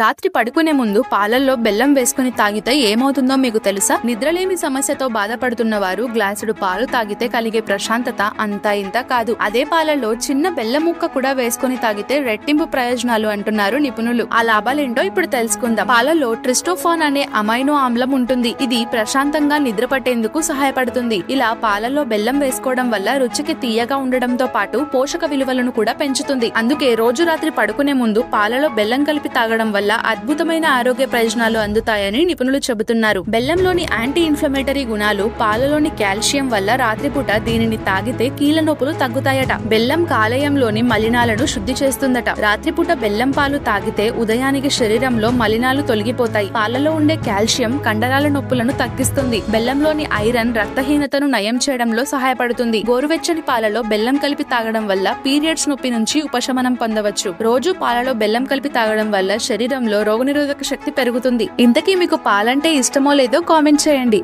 రాత్రి పడుకునే ముందు పాలల్లో బెల్లం వేసుకుని తాగితే ఏమవుతుందో మీకు తెలుసా? నిద్రలేమి సమస్యతో బాధపడుతున్న వారు గ్లాసుడు పాలు తాగితే కలిగే ప్రశాంతత అంతా ఇంత కాదు. అదే పాలల్లో చిన్న బెల్లం ముక్క కూడా వేసుకుని తాగితే రెట్టింపు ప్రయోజనాలు అంటున్నారు నిపుణులు. ఆ లాభాలేంటో ఇప్పుడు తెలుసుకుందాం. పాలలో ట్రిస్టోఫాన్ అనే అమైనో ఆమ్లం ఉంటుంది. ఇది ప్రశాంతంగా నిద్ర పట్టేందుకు సహాయపడుతుంది. ఇలా పాలలో బెల్లం వేసుకోవడం వల్ల రుచికి తీయగా ఉండడంతో పాటు పోషక విలువలను కూడా పెంచుతుంది. అందుకే రోజు రాత్రి పడుకునే ముందు పాలలో బెల్లం కలిపి తాగడం వల్ల అద్భుతమైన ఆరోగ్య ప్రయోజనాలు అందుతాయని నిపుణులు చెబుతున్నారు. బెల్లంలోని యాంటీ ఇన్ఫ్లమేటరీ గుణాలు, పాలలోని కాల్షియం వల్ల రాత్రిపూట దీనిని తాగితే కీళ్ల నొప్పులు తగ్గుతాయట. బెల్లం కాలేయంలోని మలినాలను శుద్ధి చేస్తుందట. రాత్రిపూట బెల్లం పాలు తాగితే ఉదయానికి శరీరంలో మలినాలు తొలగిపోతాయి. పాలలో ఉండే కాల్షియం కండరాల నొప్పులను తగ్గిస్తుంది. బెల్లంలోని ఐరన్ రక్తహీనతను నయం చేయడంలో సహాయపడుతుంది. గోరువెచ్చని పాలలో బెల్లం కలిపి తాగడం వల్ల పీరియడ్స్ నొప్పి నుంచి ఉపశమనం పొందవచ్చు. రోజు పాలలో బెల్లం కలిపి తాగడం వల్ల శరీరంలో రోగనిరోధక శక్తి పెరుగుతుంది. ఇంతకీ మీకు పాలంటే ఇష్టమో లేదో కామెంట్ చేయండి.